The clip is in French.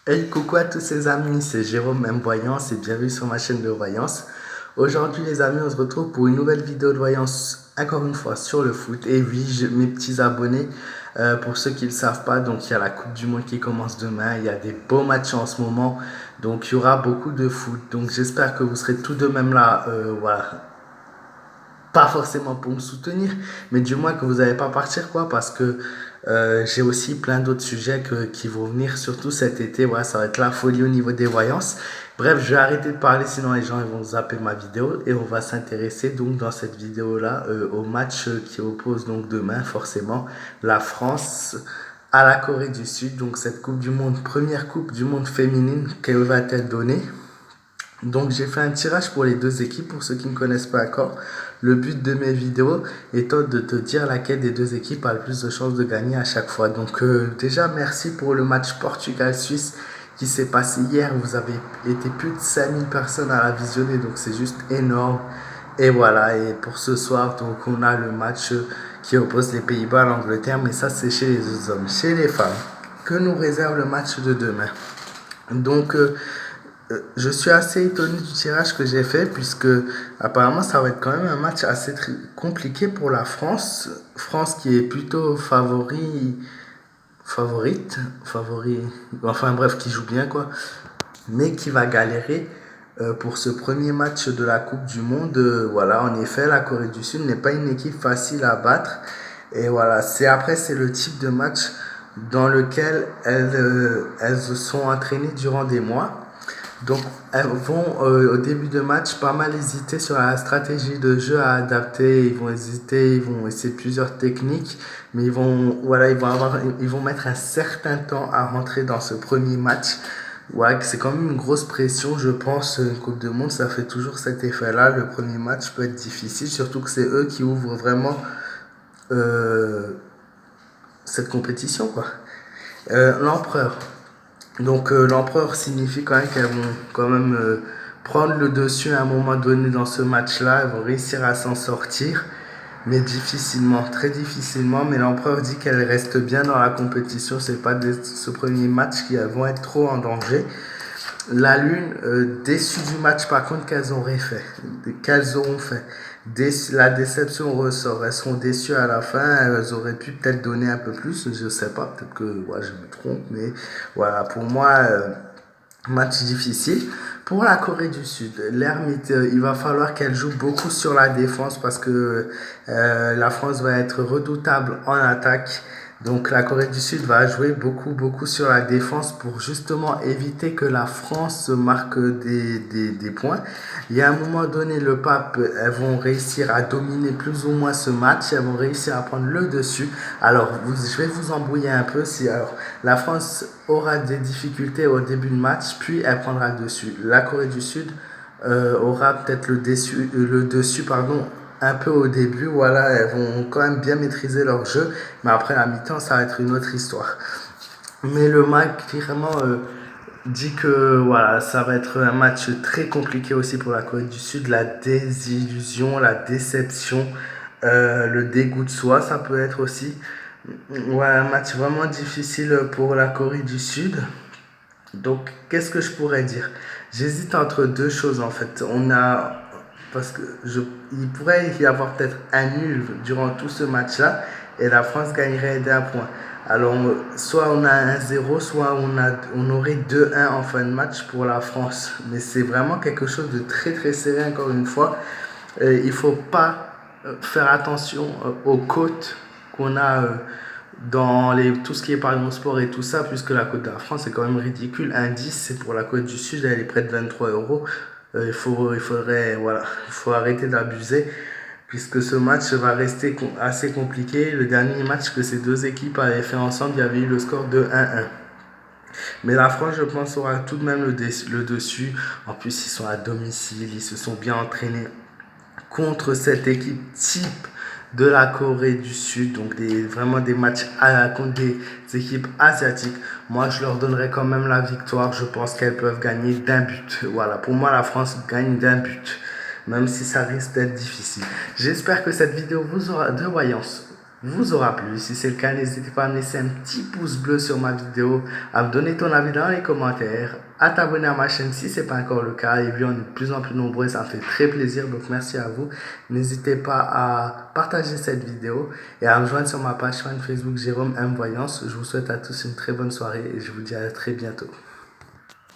Hey, coucou à tous ces amis, c'est Jérôme M Voyance et bienvenue sur ma chaîne de voyance. Aujourd'hui les amis, on se retrouve pour une nouvelle vidéo de voyance, encore une fois sur le foot. Et oui, mes petits abonnés, pour ceux qui ne le savent pas, donc il y a la Coupe du Monde qui commence demain, il y a des beaux matchs en ce moment, donc il y aura beaucoup de foot. Donc j'espère que vous serez tout de même là, voilà, pas forcément pour me soutenir, mais du moins que vous n'allez pas partir, quoi, parce que j'ai aussi plein d'autres sujets qui vont venir, surtout cet été. Voilà, ça va être la folie au niveau des voyances. Bref, je vais arrêter de parler, sinon les gens ils vont zapper ma vidéo et on va s'intéresser donc dans cette vidéo-là au match qui oppose donc demain forcément la France à la Corée du Sud. Donc cette Coupe du Monde, première Coupe du Monde féminine, qu'elle va être donnée. Donc j'ai fait un tirage pour les deux équipes, pour ceux qui ne connaissent pas encore. Le but de mes vidéos étant de te dire laquelle des deux équipes a le plus de chances de gagner à chaque fois. Donc déjà merci pour le match Portugal-Suisse qui s'est passé hier. Vous avez été plus de 5000 personnes à la visionner, donc c'est juste énorme. Et voilà, et pour ce soir, donc on a le match qui oppose les Pays-Bas à l'Angleterre, mais ça c'est chez les hommes. Chez les femmes, que nous réserve le match de demain? Donc je suis assez étonné du tirage que j'ai fait puisque apparemment ça va être quand même un match assez compliqué pour la France. France qui est plutôt favori, enfin bref, qui joue bien quoi, mais qui va galérer pour ce premier match de la Coupe du Monde. Voilà, en effet, la Corée du Sud n'est pas une équipe facile à battre. Et voilà, c'est le type de match dans lequel elles se sont entraînées durant des mois. Donc, elles vont au début de match pas mal hésiter sur la stratégie de jeu à adapter. Ils vont hésiter, ils vont essayer plusieurs techniques, mais voilà, ils vont mettre un certain temps à rentrer dans ce premier match. Ouais, c'est quand même une grosse pression, je pense. Une Coupe de Monde, ça fait toujours cet effet-là. Le premier match peut être difficile, surtout que c'est eux qui ouvrent vraiment euh, cette compétition, quoi. L'empereur. Donc l'empereur signifie quand même qu'elles vont quand même prendre le dessus à un moment donné dans ce match-là. Elles vont réussir à s'en sortir, mais difficilement, très difficilement. Mais l'empereur dit qu'elles restent bien dans la compétition. C'est pas ce premier match qui vont être trop en danger. La Lune, déçue du match par contre qu'elles auront fait. La déception ressort. Elles seront déçues à la fin. Elles auraient pu peut-être donner un peu plus. Je sais pas, peut-être que ouais, je me trompe. Mais voilà, pour moi, match difficile. Pour la Corée du Sud, l'ermite, il va falloir qu'elle joue beaucoup sur la défense parce que la France va être redoutable en attaque. Donc la Corée du Sud va jouer beaucoup sur la défense pour justement éviter que la France marque des points. Il y a un moment donné, le pape, elles vont réussir à dominer plus ou moins ce match. Elles vont réussir à prendre le dessus. Alors, je vais vous embrouiller un peu. Alors, la France aura des difficultés au début de match, puis elle prendra le dessus. La Corée du Sud aura peut-être le dessus pardon, un peu au début. Voilà, elles vont quand même bien maîtriser leur jeu, mais après la mi-temps, ça va être une autre histoire. Mais le match, clairement, dit que voilà, ça va être un match très compliqué aussi pour la Corée du Sud. La désillusion, la déception, le dégoût de soi, ça peut être aussi. Ouais, un match vraiment difficile pour la Corée du Sud. Donc, qu'est-ce que je pourrais dire? J'hésite entre deux choses en fait. Parce que il pourrait y avoir peut-être un nul durant tout ce match-là et la France gagnerait d'un point. Alors, soit on a 1-0, soit on aurait 2-1 en fin de match pour la France. Mais c'est vraiment quelque chose de très serré encore une fois. Il ne faut pas faire attention aux côtes qu'on a tout ce qui est parions sport et tout ça, puisque la cote de la France est quand même ridicule. Un 10, c'est pour la Côte du Sud, elle est près de 23 euros. Il faut arrêter d'abuser, puisque ce match va rester assez compliqué. Le dernier match que ces deux équipes avaient fait ensemble, il y avait eu le score de 1-1. Mais la France, je pense, aura tout de même le dessus. En plus, ils sont à domicile, ils se sont bien entraînés contre cette équipe type de la Corée du Sud, donc vraiment des matchs contre des équipes asiatiques. Moi, je leur donnerai quand même la victoire. Je pense qu'elles peuvent gagner d'un but. Voilà, pour moi, la France gagne d'un but, même si ça risque d'être difficile. J'espère que cette vidéo vous aura de voyance vous aura plu. Si c'est le cas, n'hésitez pas à me laisser un petit pouce bleu sur ma vidéo, à me donner ton avis dans les commentaires, à t'abonner à ma chaîne si ce n'est pas encore le cas. Et puis on est de plus en plus nombreux et ça me fait très plaisir. Donc merci à vous. N'hésitez pas à partager cette vidéo et à me joindre sur ma page Facebook Jérôme M Voyance. Je vous souhaite à tous une très bonne soirée et je vous dis à très bientôt.